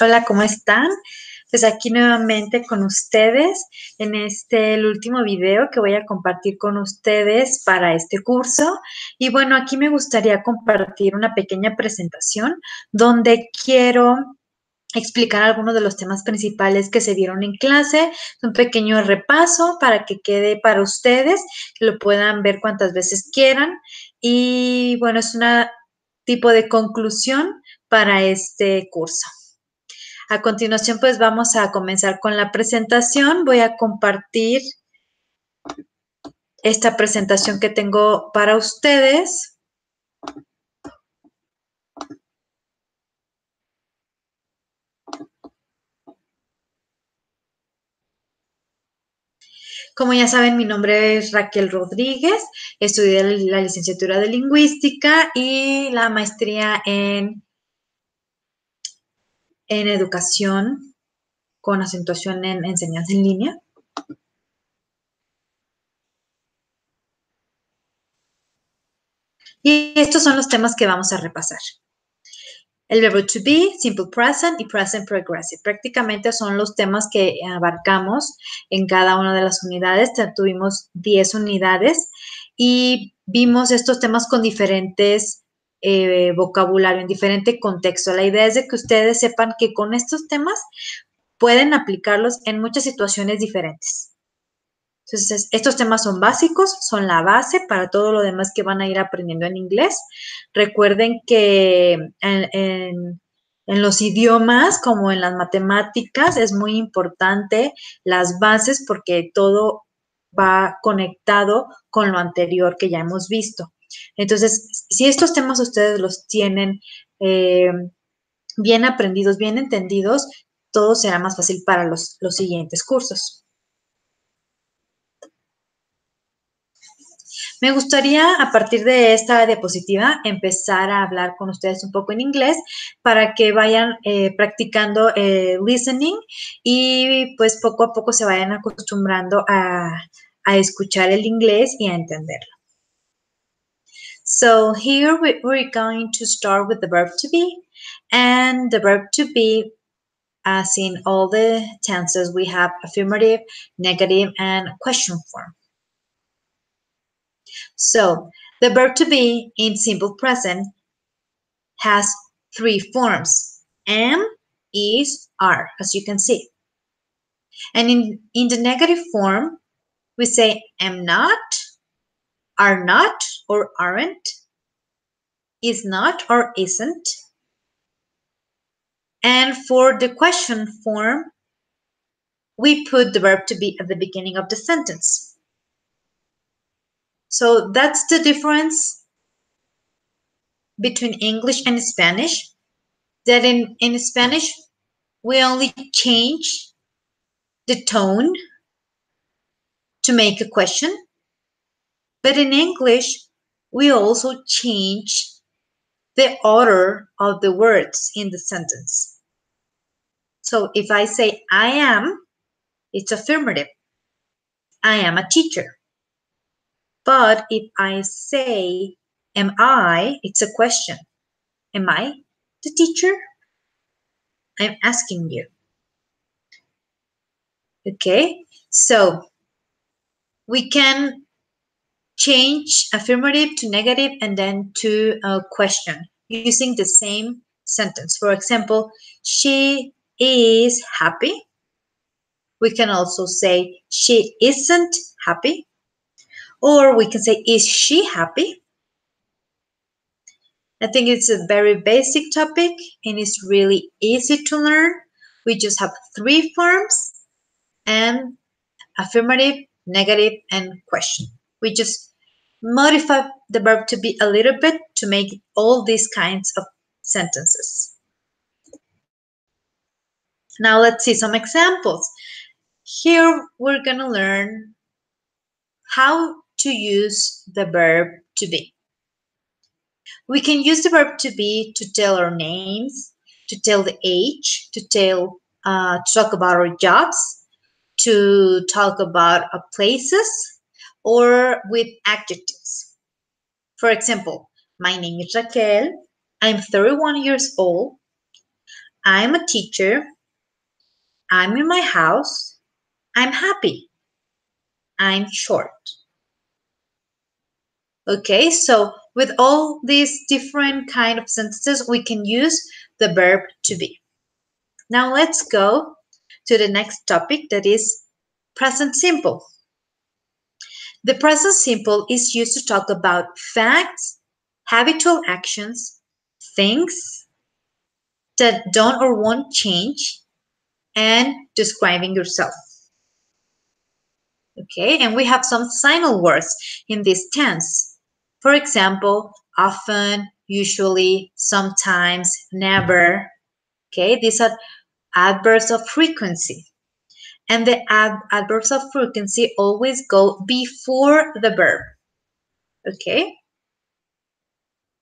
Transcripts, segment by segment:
Hola, ¿cómo están? Pues aquí nuevamente con ustedes en el último video que voy a compartir con ustedes para este curso. Y bueno, aquí me gustaría compartir una pequeña presentación donde quiero explicar algunos de los temas principales que se dieron en clase, un pequeño repaso para que quede para ustedes, que lo puedan ver cuantas veces quieran. Y bueno, es una tipo de conclusión para este curso. A continuación, pues vamos a comenzar con la presentación. Voy a compartir esta presentación que tengo para ustedes. Como ya saben, mi nombre es Raquel Rodríguez. Estudié la licenciatura de Lingüística y la maestría en Educación con acentuación en enseñanza en línea. Y estos son los temas que vamos a repasar. El verbo to be, simple present y present progressive. Prácticamente son los temas que abarcamos en cada una de las unidades. Tuvimos 10 unidades y vimos estos temas con diferentes vocabulario, en diferente contexto. La idea es de que ustedes sepan que con estos temas pueden aplicarlos en muchas situaciones diferentes. Entonces, estos temas son básicos, son la base para todo lo demás que van a ir aprendiendo en inglés. Recuerden que en los idiomas, como en las matemáticas, es muy importante las bases porque todo va conectado con lo anterior que ya hemos visto. Entonces, si estos temas ustedes los tienen bien aprendidos, bien entendidos, todo será más fácil para los siguientes cursos. Me gustaría, a partir de esta diapositiva, empezar a hablar con ustedes un poco en inglés para que vayan practicando listening y pues poco a poco se vayan acostumbrando a escuchar el inglés y a entenderlo. So here we're going to start with the verb to be, and the verb to be, as in all the tenses, we have affirmative, negative, and question form. So the verb to be in simple present has 3 forms: am, is, are, as you can see. And in the negative form, we say am not, are not or aren't, is not or isn't. And for the question form, we put the verb to be at the beginning of the sentence. So that's the difference between English and Spanish, that in Spanish, we only change the tone to make a question, but in English, we also change the order of the words in the sentence. So if I say I am, it's affirmative. I am a teacher. But if I say am I, it's a question. Am I the teacher? I'm asking you. Okay, so we can change affirmative to negative and then to a question using the same sentence. For example, she is happy. We can also say she isn't happy. Or we can say, is she happy? I think it's a very basic topic and it's really easy to learn. We just have 3 forms: and affirmative, negative, and question. We just modify the verb to be a little bit to make all these kinds of sentences. Now let's see some examples. Here we're going to learn how to use the verb to be. We can use the verb to be to tell our names, to tell the age, to talk about our jobs, to talk about places, or with adjectives. For example, my name is Raquel. I'm 31 years old. I'm a teacher. I'm in my house. I'm happy. I'm short. Okay, so with all these different kind of sentences, we can use the verb to be. Now let's go to the next topic, that is present simple. The present simple is used to talk about facts, habitual actions, things that don't or won't change, and describing yourself. Okay, and we have some signal words in this tense. For example, often, usually, sometimes, never. Okay, these are adverbs of frequency. And the adverbs of frequency always go before the verb. Okay?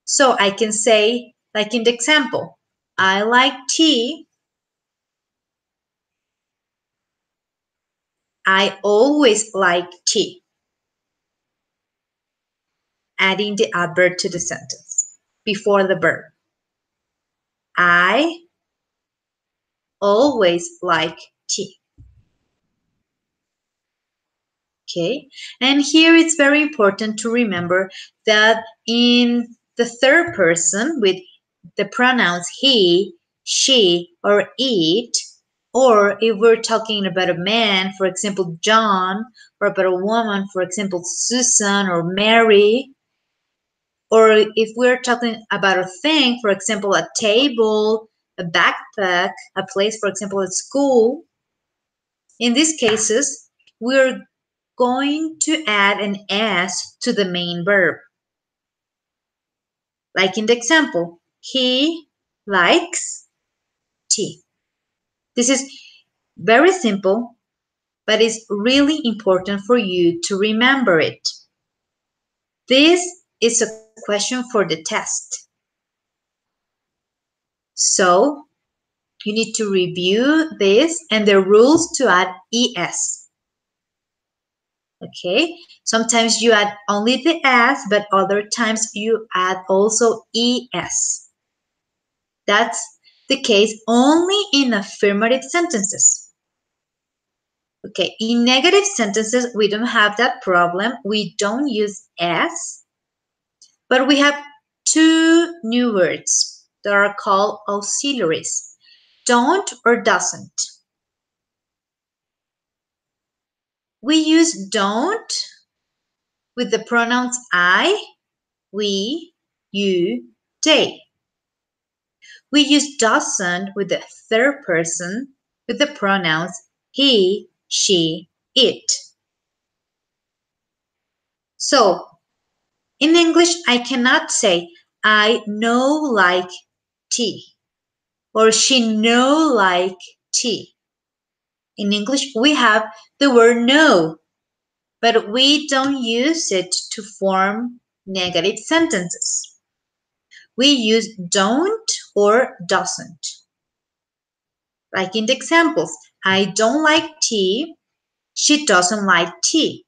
So I can say, like in the example, I like tea. I always like tea. Adding the adverb to the sentence before the verb. I always like tea. Okay, and here it's very important to remember that in the third person with the pronouns he, she, or it, or if we're talking about a man, for example, John, or about a woman, for example, Susan or Mary, or if we're talking about a thing, for example, a table, a backpack, a place, for example, at school, in these cases, we're going to add an S to the main verb. Like in the example, he likes tea. This is very simple, but it's really important for you to remember it. This is a question for the test. So you need to review this and the rules to add ES. Okay, sometimes you add only the S, but other times you add also ES. That's the case only in affirmative sentences. Okay, in negative sentences, we don't have that problem. We don't use S, but we have two new words that are called auxiliaries, don't or doesn't. We use don't with the pronouns I, we, you, they. We use doesn't with the third person with the pronouns he, she, it. So, in English, I cannot say I no like tea or she no like tea. In English, we have the word no, but we don't use it to form negative sentences. We use don't or doesn't. Like in the examples, I don't like tea, she doesn't like tea.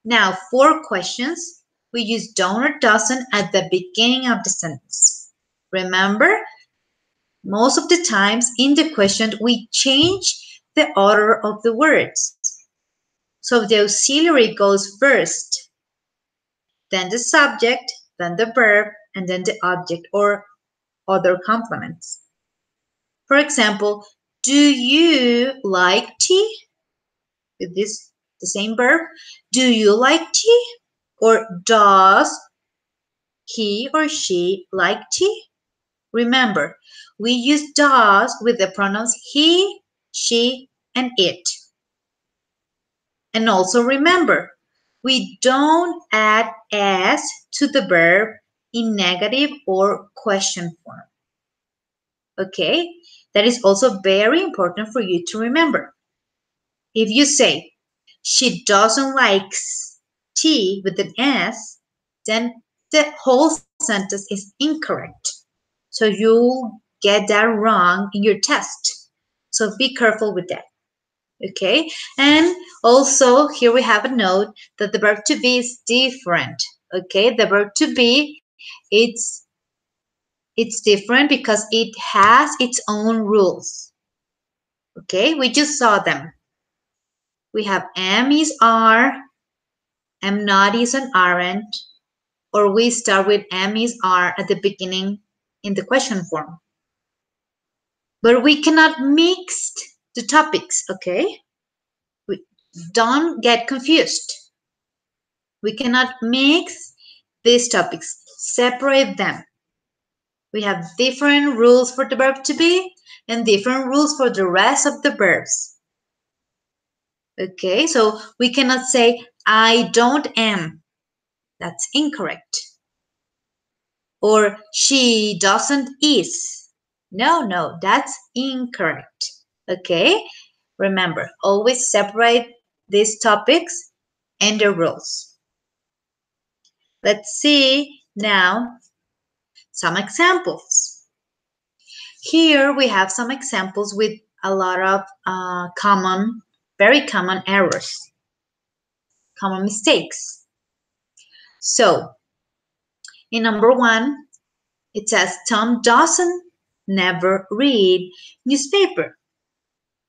Now, for questions, we use don't or doesn't at the beginning of the sentence. Remember, most of the times in the question, we change the order of the words. So the auxiliary goes first, then the subject, then the verb, and then the object or other complements. For example, do you like tea? With this, the same verb. Do you like tea? Or does he or she like tea? Remember, we use does with the pronouns he, she, and it. And also remember, we don't add s to the verb in negative or question form. Okay? That is also very important for you to remember. If you say, she doesn't like tea with an S, then the whole sentence is incorrect. So you'll get that wrong in your test. So be careful with that. Okay, and also here we have a note that the verb to be is different. Okay, the verb to be, it's It's different because it has its own rules. Okay, we just saw them. We have am is are, am not is and aren't, or we start with am is are at the beginning in the question form. But we cannot mix the topics, okay? Don't get confused. We cannot mix these topics, separate them. We have different rules for the verb to be and different rules for the rest of the verbs. Okay, so we cannot say, I don't am. That's incorrect. Or she doesn't is. No, that's incorrect. Okay, remember, always separate these topics and the rules. Let's see now some examples. Here we have some examples with a lot of very common errors, common mistakes. So, in number 1, it says Tom doesn't never read newspaper.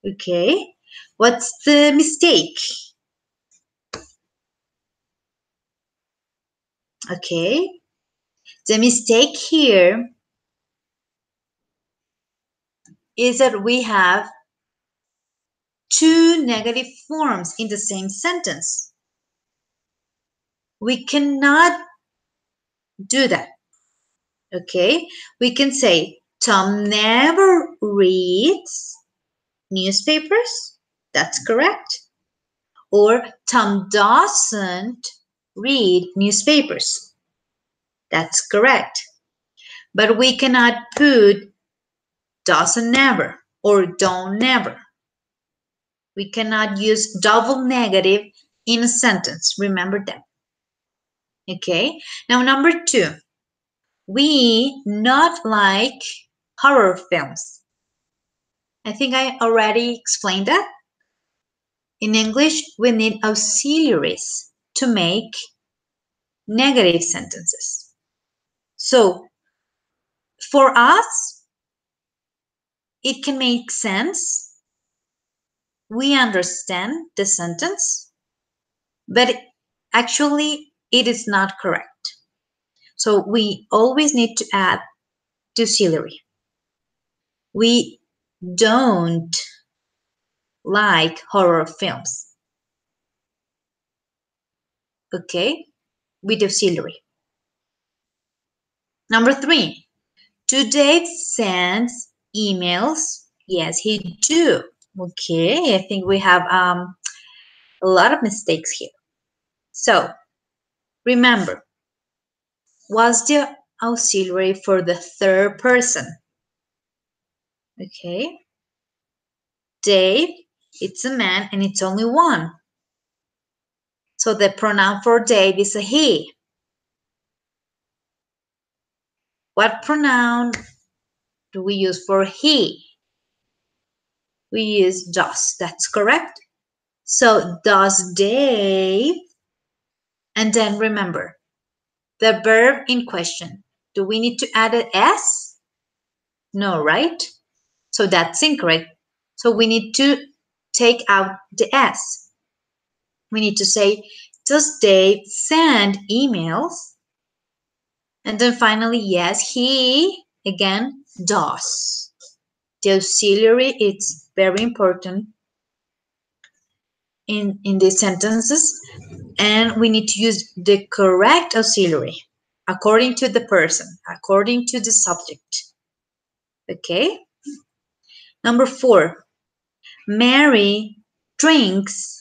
Okay, what's the mistake? Okay, the mistake here is that we have 2 negative forms in the same sentence. We cannot do that. Okay, we can say Tom never reads newspapers. That's correct. Or Tom doesn't read newspapers. That's correct. But we cannot put doesn't never or don't never. We cannot use double negative in a sentence. Remember that. Okay. Now, number 2. We not like horror films. I think I already explained that. In English, we need auxiliaries to make negative sentences. So, for us, it can make sense. We understand the sentence, but actually, it is not correct. So, we always need to add the auxiliary. We don't like horror films. Okay, with auxiliary. Number 3, do Dave send emails? Yes, he do. Okay, I think we have a lot of mistakes here. So, remember, what's the auxiliary for the third person? Okay, Dave, it's a man and it's only one. So the pronoun for Dave is a he. What pronoun do we use for he? We use does. That's correct. So does Dave, and then remember, the verb in question. Do we need to add an S? No, right? So that's incorrect. So we need to take out the S. We need to say, does Dave send emails? And then finally, yes, he, again, does. The auxiliary is very important in these sentences. And we need to use the correct auxiliary according to the person, according to the subject. Okay? Number 4, Mary drinks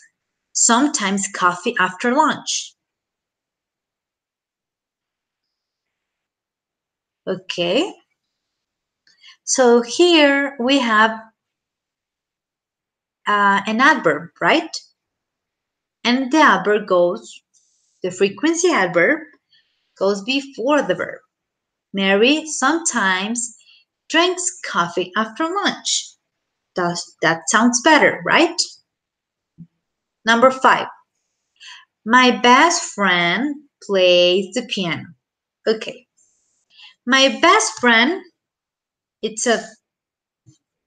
sometimes coffee after lunch. Okay? So here we have an adverb, right? And the adverb goes, the frequency adverb goes before the verb. Mary sometimes drinks coffee after lunch. That sounds better, right? Number 5, my best friend plays the piano. Okay, My best friend, it's a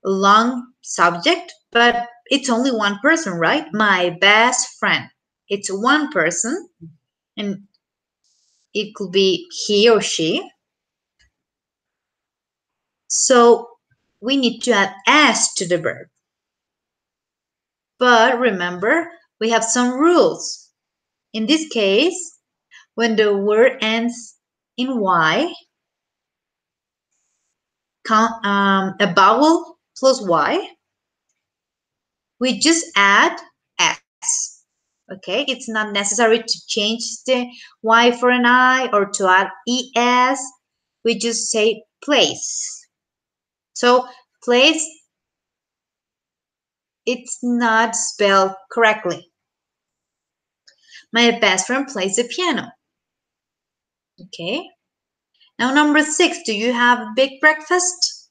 long subject, but it's only one person, right? My best friend. It's one person, and it could be he or she. So we need to add s to the verb. But remember, we have some rules. In this case, when the word ends in y, a vowel plus y, we just add s. Okay, it's not necessary to change the y for an I or to add es. We just say place. So place, it's not spelled correctly. My best friend plays the piano. Okay. Now number 6, do you have a big breakfast?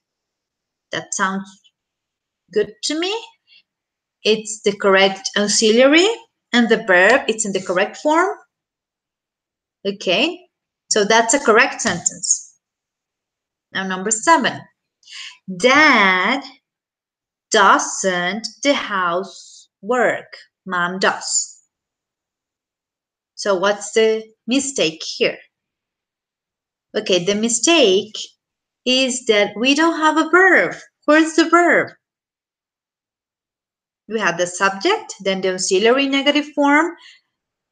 That sounds good to me. It's the correct auxiliary and the verb, it's in the correct form. Okay. So that's a correct sentence. Now number 7. Dad doesn't the housework. Mom does. So what's the mistake here? Okay, the mistake is that we don't have a verb. Where's the verb? We have the subject, then the auxiliary negative form,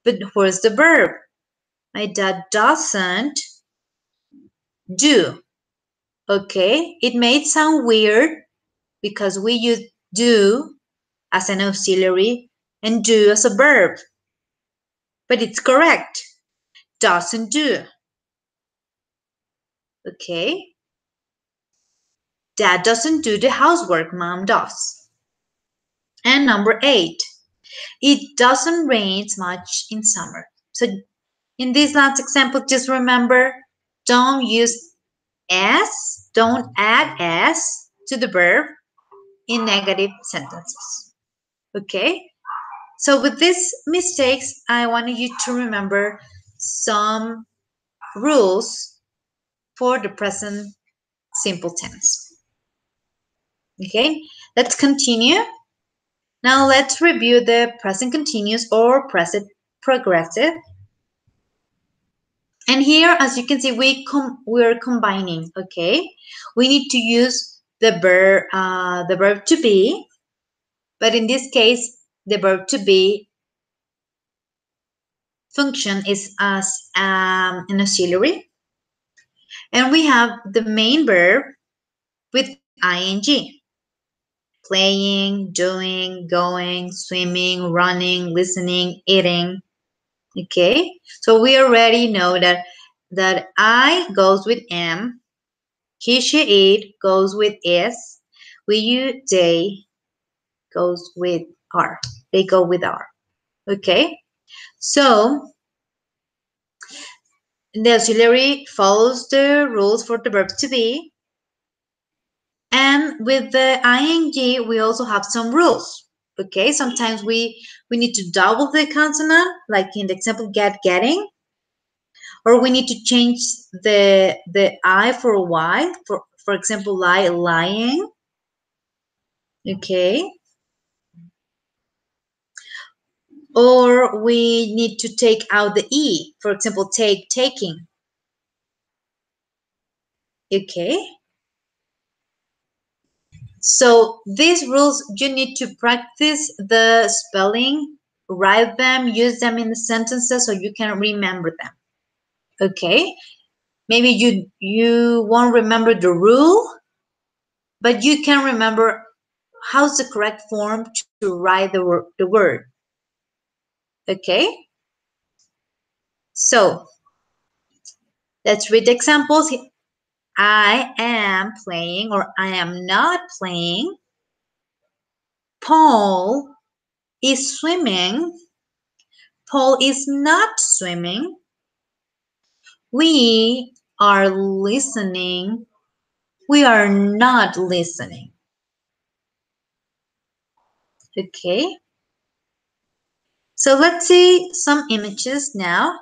but where's the verb? My dad doesn't do. Okay, it may sound weird because we use do as an auxiliary and do as a verb, but it's correct. Doesn't do. Okay. Dad doesn't do the housework, mom does. And number 8, it doesn't rain much in summer. So in this last example, just remember, don't use s, don't add s to the verb in negative sentences. Okay? So with these mistakes, I wanted you to remember some rules for the present simple tense. Okay, let's continue. Now let's review the present continuous or present progressive. And here, as you can see, we're combining. Okay, we need to use the verb to be, but in this case, the verb to be function is as an auxiliary, and we have the main verb with ing. Playing, doing, going, swimming, running, listening, eating. Okay, so we already know that I goes with am, he, she, it goes with is, we, you, they goes with are. They go with are. Okay, so the auxiliary follows the rules for the verb to be, and with the ing we also have some rules. Okay, sometimes we need to double the consonant, like in the example getting, or we need to change the I for y, for example, lying. Okay, or we need to take out the e, for example, taking. Okay, so these rules you need to practice the spelling, write them, use them in the sentences so you can remember them. Okay, maybe you won't remember the rule, but you can remember how's the correct form to write the word. Okay, so let's read the examples. I am playing or I am not playing. Paul is swimming. Paul is not swimming. We are listening. We are not listening. Okay, so let's see some images now,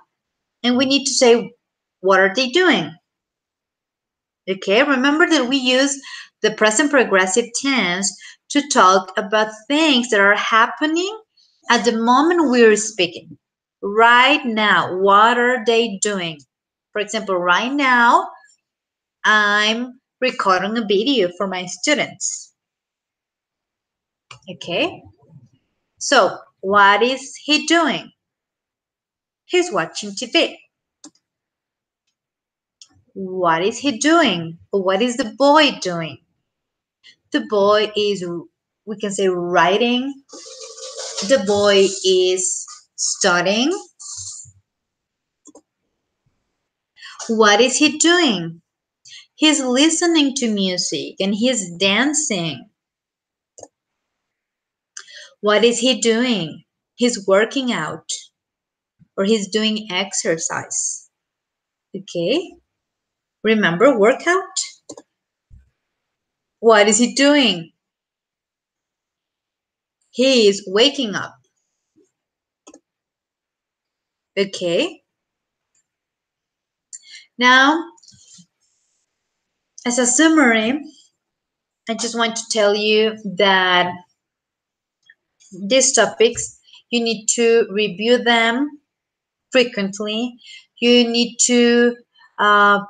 and we need to say, what are they doing? Okay, remember that we use the present progressive tense to talk about things that are happening at the moment we're speaking. Right now, what are they doing? For example, right now, I'm recording a video for my students. Okay, so what is he doing? He's watching TV. What is he doing? What is the boy doing? The boy is, we can say, writing. The boy is studying. What is he doing? He's listening to music and he's dancing. What is he doing? He's working out or he's doing exercise. Okay? Remember workout? What is he doing? He is waking up. Okay? Now, as a summary, I just want to tell you that these topics, you need to review them frequently. You need to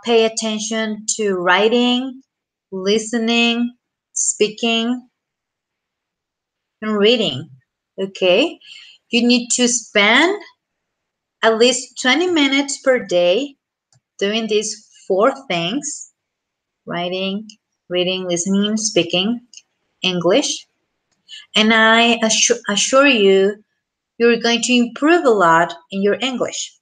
pay attention to writing, listening, speaking, and reading. Okay? You need to spend at least 20 minutes per day doing these 4 things: writing, reading, listening, speaking English. And I assure you, you're going to improve a lot in your English.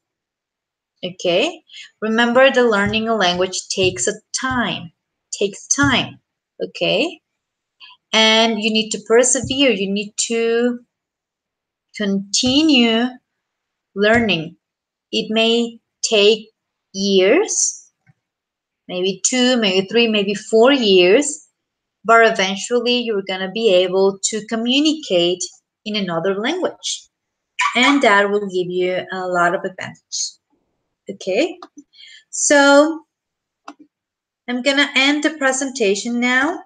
Okay? Remember that learning a language takes time. Okay? And you need to persevere. You need to continue learning. It may take years, maybe 2, maybe 3, maybe 4 years, but eventually you're going to be able to communicate in another language. And that will give you a lot of advantage. Okay? So I'm going to end the presentation now.